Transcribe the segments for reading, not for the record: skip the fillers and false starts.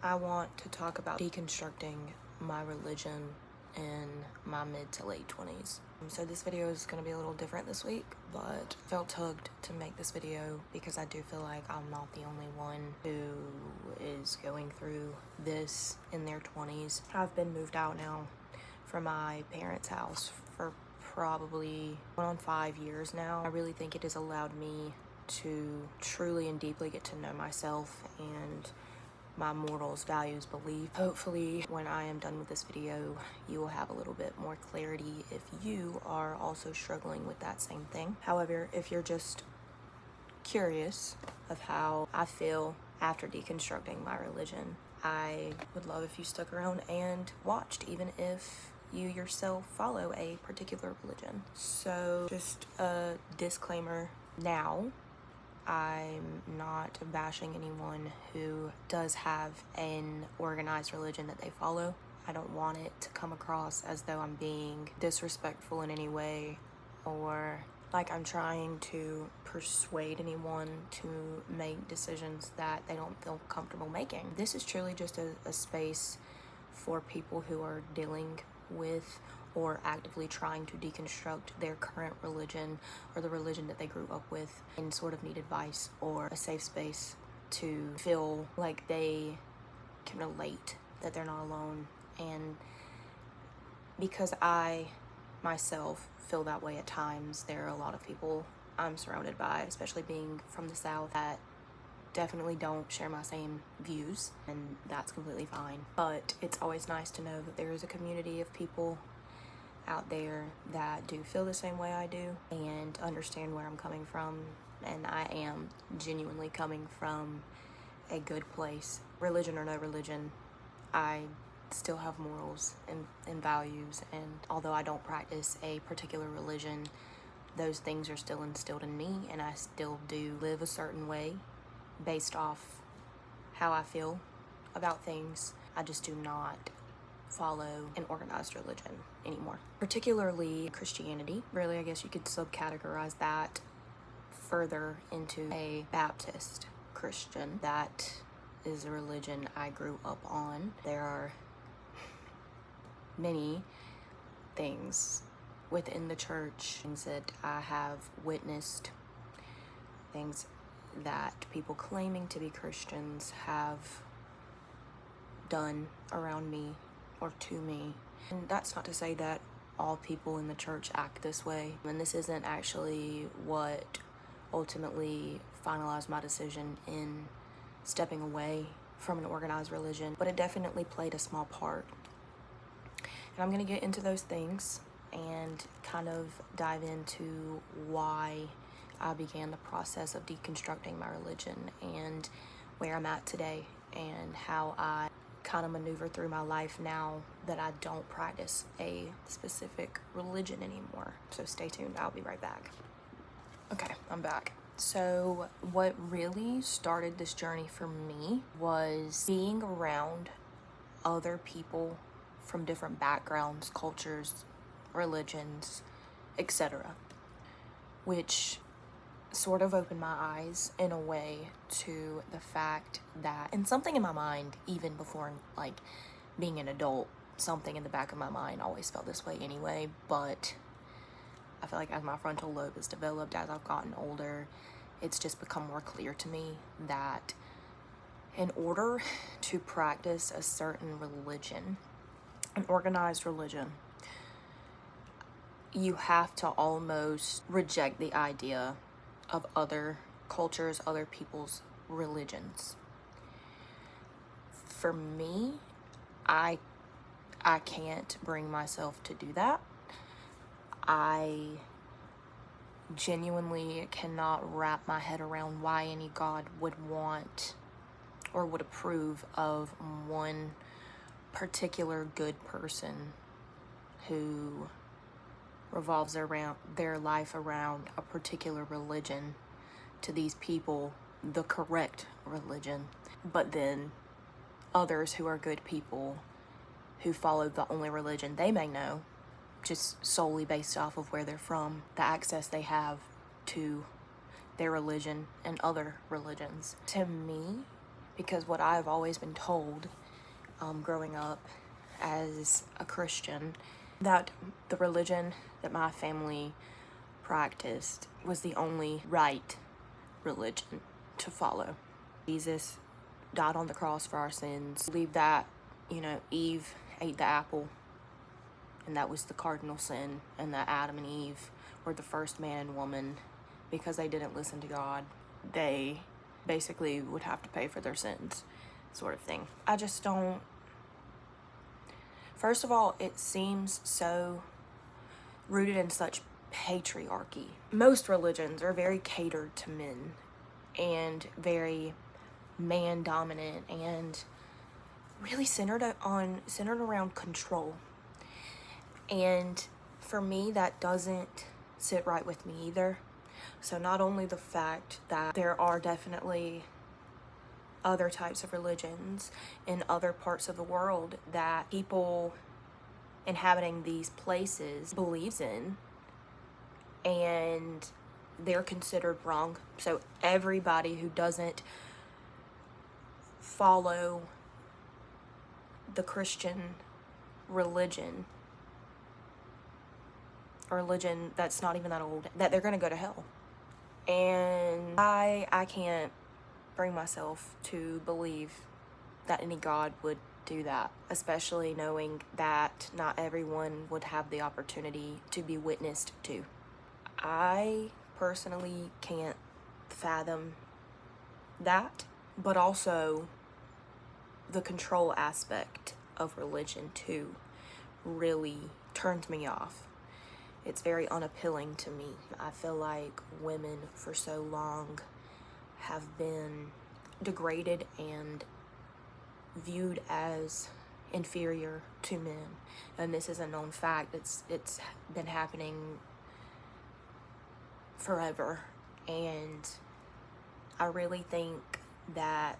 I want to talk about deconstructing my religion in my mid to late 20s. So this video is going to be a little different this week, but I felt tugged to make this video because I do feel like I'm not the only one who is going through this in their 20s. I've been moved out now from my parents' house for probably going on 5 years now. I really think it has allowed me to truly and deeply get to know myself and my morals, values, belief. Hopefully, when I am done with this video, you will have a little bit more clarity if you are also struggling with that same thing. However, if you're just curious of how I feel after deconstructing my religion, I would love if you stuck around and watched, even if you yourself follow a particular religion. So, just a disclaimer now. I'm not bashing anyone who does have an organized religion that they follow. I don't want it to come across as though I'm being disrespectful in any way or like I'm trying to persuade anyone to make decisions that they don't feel comfortable making. This is truly just a space for people who are dealing with or actively trying to deconstruct their current religion or the religion that they grew up with and sort of need advice or a safe space to feel like they can relate, that they're not alone. And because I myself feel that way at times, there are a lot of people I'm surrounded by, especially being from the South, that definitely don't share my same views, and that's completely fine. But it's always nice to know that there is a community of people out there that do feel the same way I do and understand where I'm coming from, and I am genuinely coming from a good place. Religion or no religion, I still have morals and values, and although I don't practice a particular religion, those things are still instilled in me, and I still do live a certain way based off how I feel about things. I just do not follow an organized religion anymore, particularly Christianity. Really, I guess you could subcategorize that further into a Baptist Christian. That is a religion I grew up on. There are many things within the church, things that I have witnessed, things that people claiming to be Christians have done around me or to me. And that's not to say that all people in the church act this way. And this isn't actually what ultimately finalized my decision in stepping away from an organized religion, but it definitely played a small part. And I'm going to get into those things and kind of dive into why I began the process of deconstructing my religion and where I'm at today and how I kind of maneuver through my life now that I don't practice a specific religion anymore. So stay tuned, I'll be right back. Okay, I'm back. So what really started this journey for me was being around other people from different backgrounds, cultures, religions, etc., which sort of opened my eyes in a way to the fact that, and something in my mind, even before like being an adult, something in the back of my mind always felt this way anyway, but I feel like as my frontal lobe has developed, as I've gotten older, it's just become more clear to me that in order to practice a certain religion, an organized religion, you have to almost reject the idea of other cultures, other people's religions. For me, I can't bring myself to do that. I genuinely cannot wrap my head around why any God would want or would approve of one particular good person who revolves around their life around a particular religion, to these people the correct religion, but then others who are good people who follow the only religion they may know, just solely based off of where they're from, the access they have to their religion and other religions. To me, because what I've always been told growing up as a Christian, that the religion that my family practiced was the only right religion to follow. Jesus died on the cross for our sins. Believe that, Eve ate the apple, and that was the cardinal sin, and that Adam and Eve were the first man and woman. Because they didn't listen to God, they basically would have to pay for their sins, sort of thing. I just don't. First of all, it seems so rooted in such patriarchy. Most religions are very catered to men and very man dominant and really centered around control. And for me, that doesn't sit right with me either. So not only the fact that there are definitely other types of religions in other parts of the world that people inhabiting these places believes in, and they're considered wrong. So everybody who doesn't follow the Christian religion, a religion that's not even that old, that they're going to go to hell. And I can't bring myself to believe that any God would do that, especially knowing that not everyone would have the opportunity to be witnessed to. I personally can't fathom that, but also the control aspect of religion too really turns me off. It's very unappealing to me. I feel like women for so long have been degraded and viewed as inferior to men, and this is a known fact. It's been happening forever, and I really think that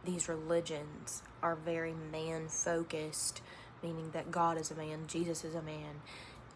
these religions are very man-focused, meaning that God is a man, Jesus is a man,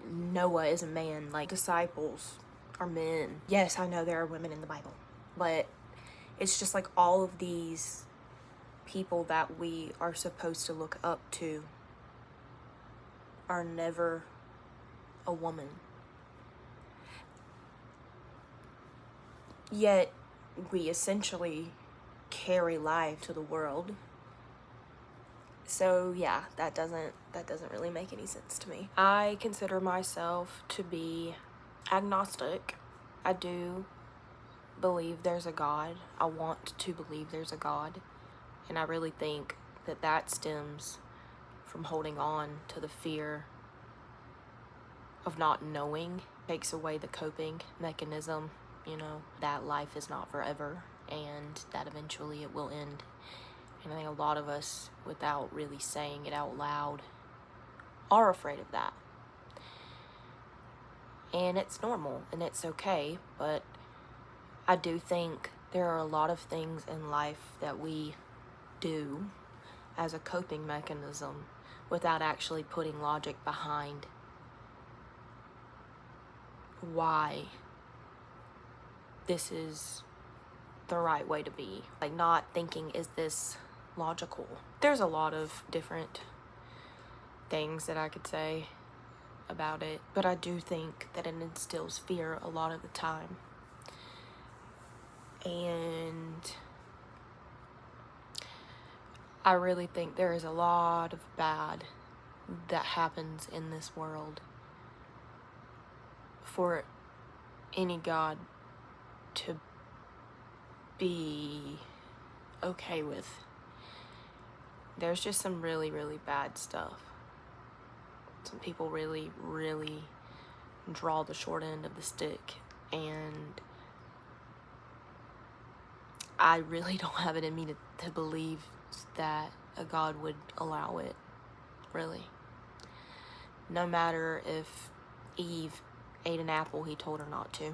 Noah is a man, like disciples are men. Yes, I know there are women in the Bible, but it's just like all of these people that we are supposed to look up to are never a woman. Yet we essentially carry life to the world. So yeah, that doesn't really make any sense to me. I consider myself to be agnostic. I do believe there's a God. I want to believe there's a God. And I really think that stems from holding on to the fear of not knowing. It takes away the coping mechanism, that life is not forever and that eventually it will end. And I think a lot of us, without really saying it out loud, are afraid of that. And it's normal and it's okay, but I do think there are a lot of things in life that we do as a coping mechanism without actually putting logic behind why this is the right way to be. Like, not thinking, is this logical? There's a lot of different things that I could say about it, but I do think that it instills fear a lot of the time. And I really think there is a lot of bad that happens in this world for any God to be okay with. There's just some really, really bad stuff. Some people really, really draw the short end of the stick, and I really don't have it in me to believe that a God would allow it, really. No matter if Eve ate an apple he told her not to.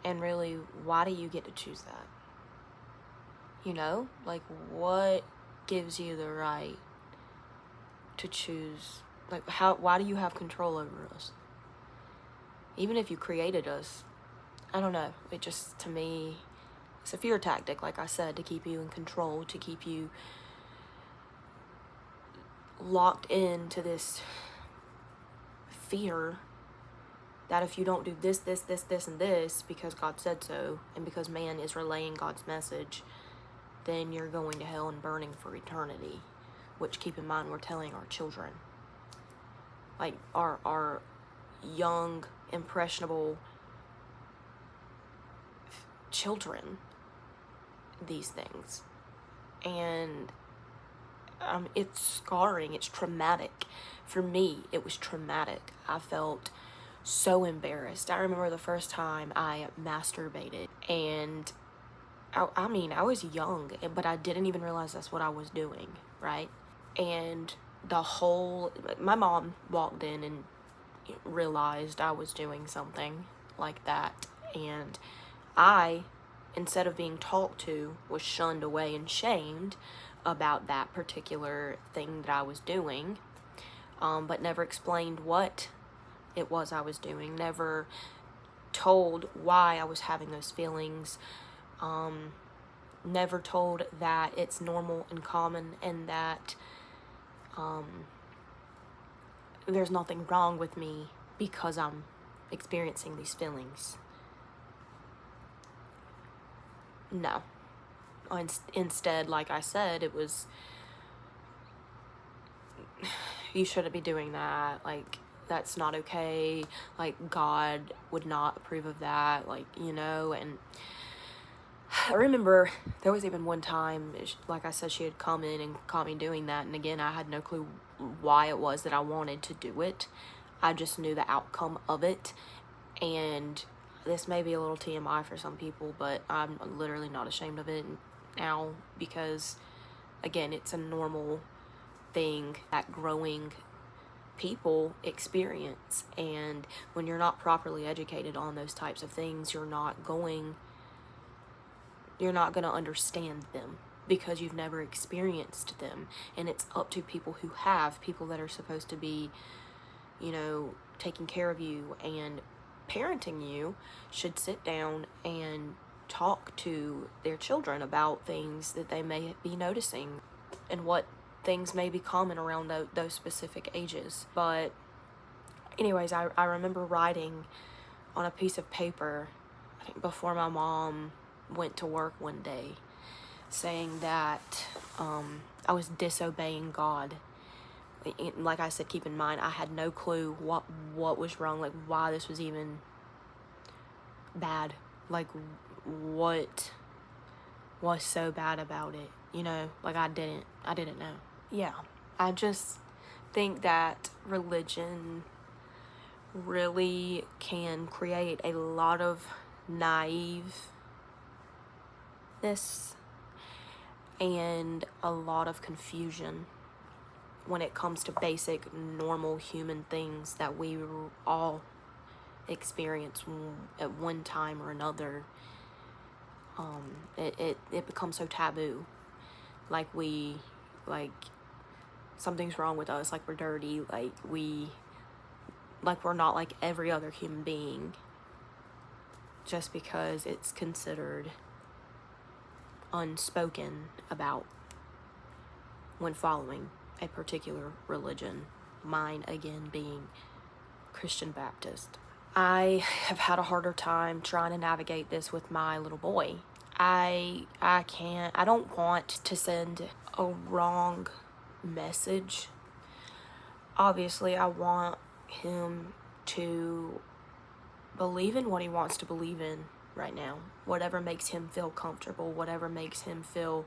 And really, why do you get to choose that? Like, what gives you the right to choose? Like, why do you have control over us? Even if you created us, I don't know. It just, to me, It's a fear tactic, like I said, to keep you in control, to keep you locked into this fear that if you don't do this, and this, because God said so, and because man is relaying God's message, then you're going to hell and burning for eternity. Which, keep in mind, we're telling our children. Like, our young, impressionable children these things. And it's scarring. It's traumatic. For me, it was traumatic. I felt so embarrassed. I remember the first time I masturbated, and I mean, I was young, but I didn't even realize that's what I was doing, right? And my mom walked in and realized I was doing something like that, and I, instead of being talked to, was shunned away and shamed about that particular thing that I was doing, but never explained what it was I was doing, never told why I was having those feelings, never told that it's normal and common, and that there's nothing wrong with me because I'm experiencing these feelings. No. Instead, like I said, it was, you shouldn't be doing that, like, that's not okay, like, God would not approve of that, like, and I remember there was even one time, like I said, she had come in and caught me doing that, and again, I had no clue why it was that I wanted to do it. I just knew the outcome of it, and this may be a little TMI for some people, but I'm literally not ashamed of it now, because, again, it's a normal thing that growing people experience, and when you're not properly educated on those types of things, you're not going to understand them because you've never experienced them. And it's up to people that are supposed to be, taking care of you and parenting you, should sit down and talk to their children about things that they may be noticing and what things may be common around those specific ages. But anyways, I remember writing on a piece of paper, I think before my mom went to work one day, saying that I was disobeying God. Like I said, keep in mind, I had no clue what was wrong, like why this was even bad, like what was so bad about it, like I didn't know. Yeah, I just think that religion really can create a lot of naiveness and a lot of confusion when it comes to basic, normal human things that we all experience at one time or another. It becomes so taboo, like something's wrong with us, like we're dirty, like we're not like every other human being, just because it's considered unspoken about when following a particular religion, mine again being Christian Baptist. I have had a harder time trying to navigate this with my little boy. I don't want to send a wrong message. Obviously, I want him to believe in what he wants to believe in right now. Whatever makes him feel comfortable, whatever makes him feel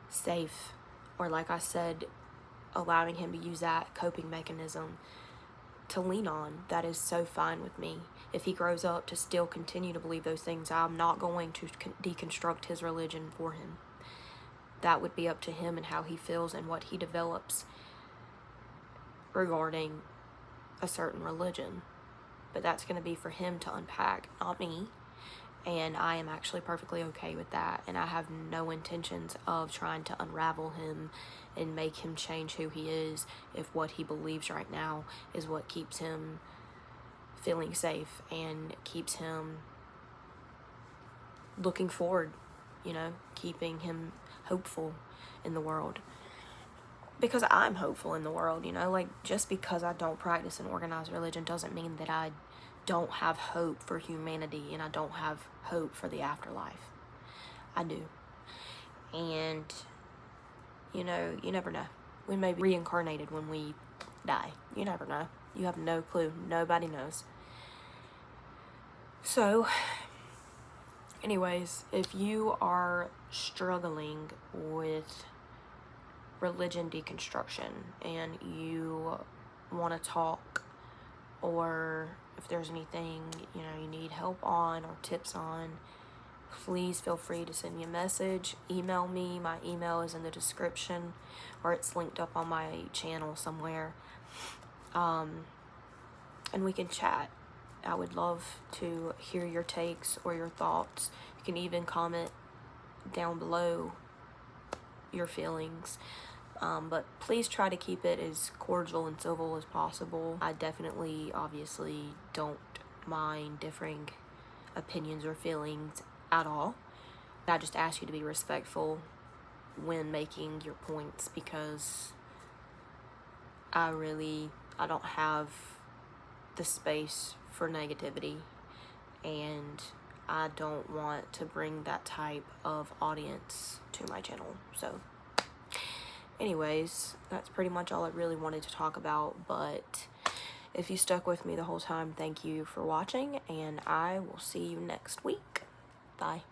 safe, or like I said, allowing him to use that coping mechanism to lean on, that is so fine with me. If he grows up to still continue to believe those things, I'm not going to deconstruct his religion for him. That would be up to him and how he feels and what he develops regarding a certain religion. But that's going to be for him to unpack, not me. And I am actually perfectly okay with that. And I have no intentions of trying to unravel him and make him change who he is if what he believes right now is what keeps him feeling safe and keeps him looking forward, you know, keeping him hopeful in the world. Because I'm hopeful in the world, you know, like, just because I don't practice an organized religion doesn't mean that I don't have hope for humanity and I don't have hope for the afterlife. I do. And, you know, you never know. We may be reincarnated when we die. You never know. You have no clue. Nobody knows. So, anyways, if you are struggling with religion deconstruction and you want to talk, or if there's anything, you know, you need help on or tips on, please feel free to send me a message, email me. My email is in the description, or it's linked up on my channel somewhere, and we can chat. I would love to hear your takes or your thoughts. You can even comment down below your feelings, but please try to keep it as cordial and civil as possible. I definitely, obviously, don't mind differing opinions or feelings at all. I just ask you to be respectful when making your points, because I don't have the space for negativity, and I don't want to bring that type of audience to my channel. So anyways, that's pretty much all I really wanted to talk about, but if you stuck with me the whole time, thank you for watching, and I will see you next week. Bye.